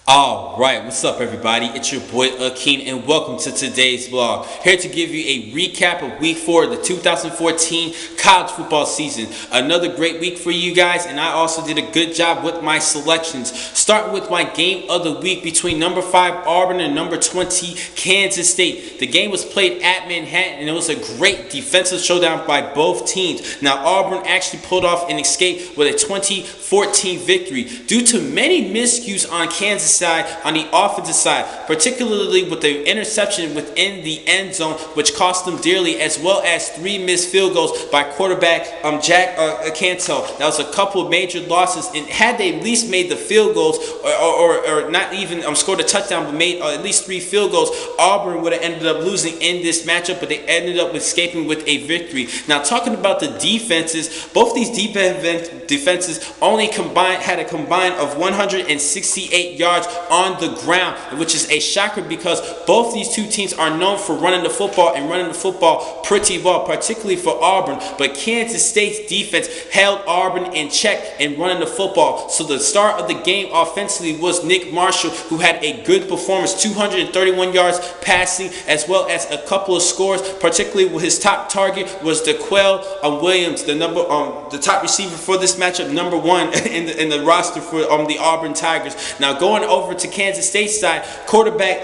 Alright, what's up everybody? It's your boy Akeem and welcome to today's vlog. Here to give you a recap of week 4 of the 2014 college football season. Another great week for you guys, and I also did a good job with my selections. Starting with my game of the week between number 5 Auburn and number 20 Kansas State. The game was played at Manhattan and it was a great defensive showdown by both teams. Now Auburn actually pulled off an escape with a 2014 victory due to many miscues on Kansas side, on the offensive side, particularly with the interception within the end zone, which cost them dearly, as well as 3 missed field goals by quarterback Jack Cantel. That was a couple of major losses, and had they at least made the field goals, or not even scored a touchdown, but made at least 3 field goals, Auburn would have ended up losing in this matchup, but they ended up escaping with a victory. Now, talking about the defenses, both these defenses only had a combined of 168 yards on the ground, which is a shocker because both these two teams are known for running the football and running the football pretty well, particularly for Auburn. But Kansas State's defense held Auburn in check and running the football. So the start of the game offensively was Nick Marshall, who had a good performance, 231 yards passing, as well as a couple of scores. Particularly with his top target was DeQuell Williams, the top receiver for this matchup, number 1 in the roster for the Auburn Tigers. Now going over to Kansas State's side, quarterback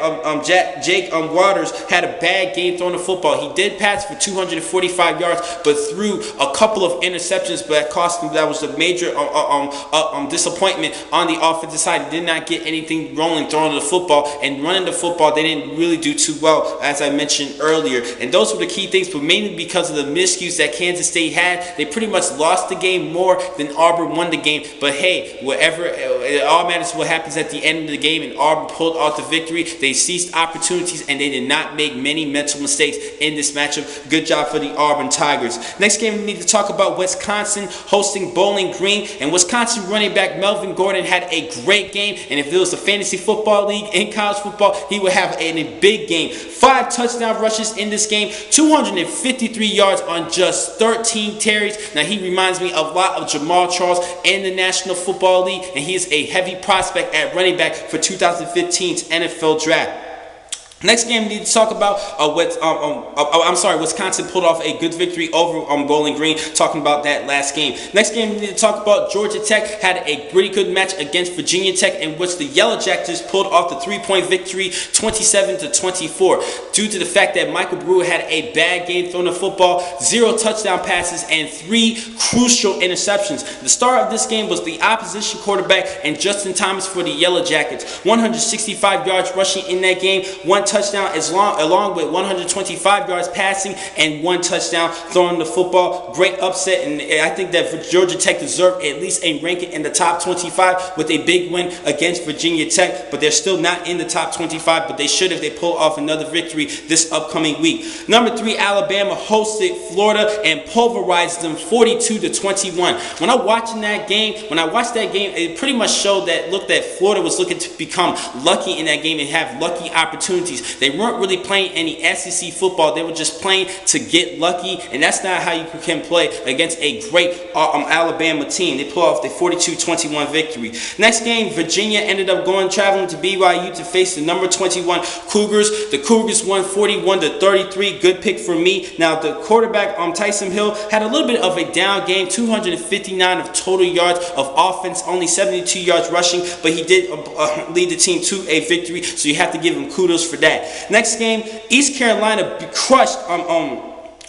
Jake Waters had a bad game throwing the football. He did pass for 245 yards, but threw a couple of interceptions, but that cost him. That was a major disappointment on the offensive side. He did not get anything rolling throwing the football, and running the football they didn't really do too well, as I mentioned earlier. And those were the key things, but mainly because of the miscues that Kansas State had. They pretty much lost the game more than Auburn won the game. But hey, it all matters what happens at the end of the game, and Auburn pulled out the victory. They seized opportunities and they did not make many mental mistakes in this matchup. Good job for the Auburn Tigers. Next game, we need to talk about Wisconsin hosting Bowling Green, and Wisconsin running back Melvin Gordon had a great game, and if there was a fantasy football league in college football, he would have a big game. 5 touchdown rushes in this game, 253 yards on just 13 carries. Now he reminds me a lot of Jamal Charles in the National Football League, and he is a heavy prospect at running back for 2015's NFL Draft. Next game we need to talk about Wisconsin pulled off a good victory over Bowling Green. Talking about that last game. Next game we need to talk about Georgia Tech had a pretty good match against Virginia Tech, in which the Yellow Jackets pulled off the 3-point victory, 27-24, due to the fact that Michael Brewer had a bad game throwing the football, 0 touchdown passes, and 3 crucial interceptions. The star of this game was the opposition quarterback and Justin Thomas for the Yellow Jackets. 165 yards rushing in that game, 1 touchdown along with 125 yards passing and 1 touchdown throwing the football. Great upset, and I think that Georgia Tech deserved at least a ranking in the top 25 with a big win against Virginia Tech, but they're still not in the top 25, but they should if they pull off another victory this upcoming week. Number 3 Alabama hosted Florida and pulverized them 42-21. When I watched that game, it pretty much showed that Florida was looking to become lucky in that game and have lucky opportunities. They weren't really playing any SEC football. They were just playing to get lucky, and that's not how you can play against a great Alabama team. They pull off the 42-21 victory. Next game, Virginia ended up traveling to BYU to face the number 21 Cougars. The Cougars won 41-33. Good pick for me. Now, the quarterback Tyson Hill had a little bit of a down game, 259 of total yards of offense, only 72 yards rushing, but he did lead the team to a victory, so you have to give him kudos for that. Next game, East Carolina crushed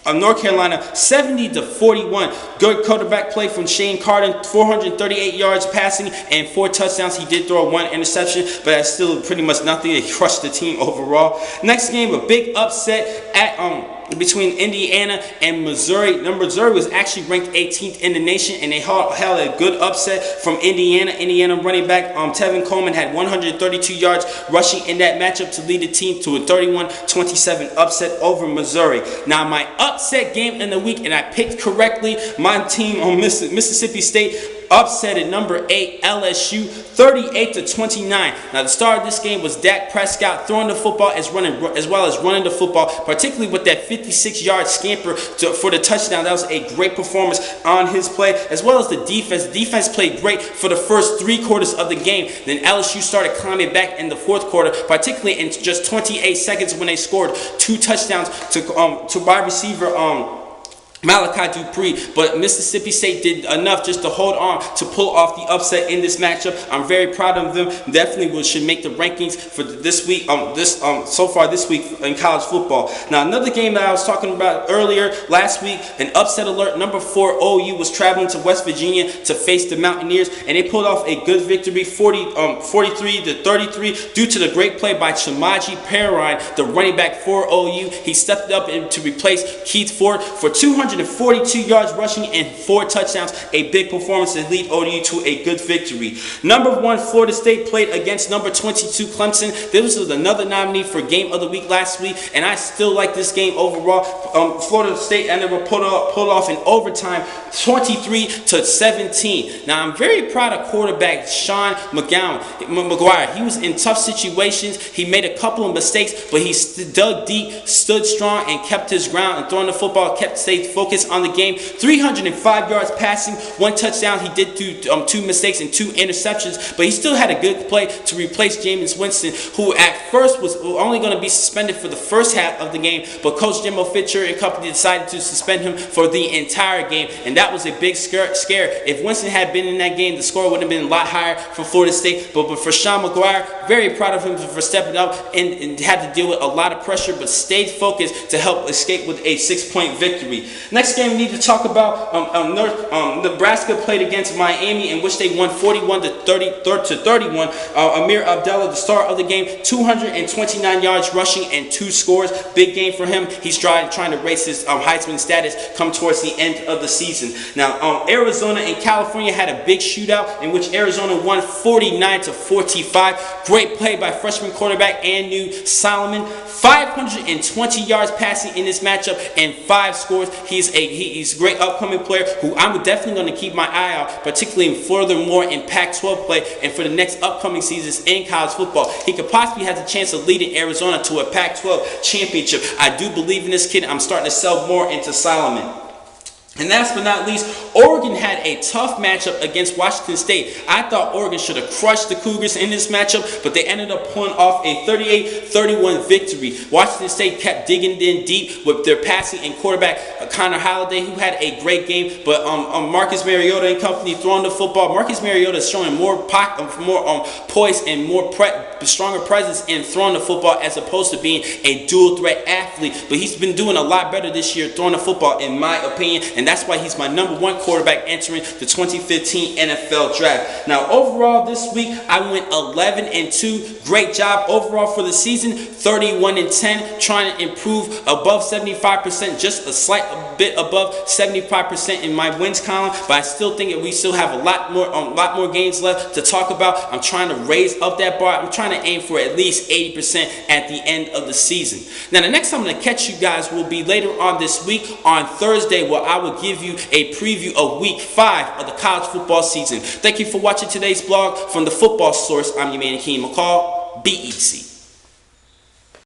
North Carolina 70-41. Good quarterback play from Shane Carden, 438 yards passing and 4 touchdowns. He did throw 1 interception, but that's still pretty much nothing. They crushed the team overall. Next game, a big upset between Indiana and Missouri. Now, Missouri was actually ranked 18th in the nation, and they held a good upset from Indiana. Indiana running back Tevin Coleman had 132 yards rushing in that matchup to lead the team to a 31-27 upset over Missouri. Now, my upset game in the week, and I picked correctly, my team on Mississippi State upsetted number 8 LSU 38-29. Now the star of this game was Dak Prescott, throwing the football as well as running the football, particularly with that 56-yard scamper for the touchdown. That was a great performance on his play, as well as the defense. The defense played great for the first 3 quarters of the game. Then LSU started climbing back in the 4th quarter, particularly in just 28 seconds when they scored 2 touchdowns to wide receiver Malachi Dupree, but Mississippi State did enough just to hold on to pull off the upset in this matchup. I'm very proud of them. Definitely should make the rankings for this week. So far this week in college football. Now another game that I was talking about earlier last week, an upset alert. Number 4 OU was traveling to West Virginia to face the Mountaineers, and they pulled off a good victory, 43-33, due to the great play by Chamaji Perine, the running back for OU. He stepped up to replace Keith Ford for 242 yards rushing and 4 touchdowns. A big performance to lead OU to a good victory. Number 1 Florida State played against number 22 Clemson. This was another nominee for Game of the Week last week, and I still like this game overall. Florida State ended up pulled off in overtime 23-17. Now I'm very proud of quarterback Sean McGuire. He was in tough situations. He made a couple of mistakes, but he dug deep, stood strong, and kept his ground and throwing the football, stayed focused on the game. 305 yards passing, 1 touchdown. He did do 2 mistakes and 2 interceptions, but he still had a good play to replace Jameis Winston, who at first was only going to be suspended for the first half of the game, but Coach Jimbo Fisher and company decided to suspend him for the entire game, and that was a big scare. If Winston had been in that game, the score would have been a lot higher for Florida State, but for Sean McGuire, very proud of him for stepping up and had to deal with a lot of pressure, but stayed focused to help escape with a 6-point victory. Next game we need to talk about, Nebraska played against Miami, in which they won 41-31. Amir Abdullah, the star of the game, 229 yards rushing and 2 scores. Big game for him. He's trying to raise his Heisman status come towards the end of the season. Now, Arizona and California had a big shootout in which Arizona won 49-45. Great play by freshman quarterback Anu Solomon. 520 yards passing in this matchup and 5 scores. He's a great upcoming player who I'm definitely going to keep my eye out, particularly furthermore in Pac-12 play and for the next upcoming seasons in college football. He could possibly have the chance of leading Arizona to a Pac-12 championship. I do believe in this kid. I'm starting to sell more into Solomon. And last but not least, Oregon had a tough matchup against Washington State. I thought Oregon should have crushed the Cougars in this matchup, but they ended up pulling off a 38-31 victory. Washington State kept digging in deep with their passing and quarterback Connor Halliday, who had a great game, but Marcus Mariota and company throwing the football. Marcus Mariota is showing more poise and stronger presence in throwing the football as opposed to being a dual threat athlete. But he's been doing a lot better this year throwing the football, in my opinion, and that's why he's my number 1 quarterback entering the 2015 NFL Draft. Now, overall this week, I went 11-2. Great job overall for the season. 31-10, trying to improve above 75%, just a slight bit above 75% in my wins column, but I still think that we still have a lot more games left to talk about. I'm trying to raise up that bar. I'm trying to aim for at least 80% at the end of the season. Now, the next time I'm going to catch you guys will be later on this week on Thursday, where I will give you a preview of week 5 of the college football season. Thank you for watching today's blog from the Football Source. I'm your man, Akeem McCall. Be easy.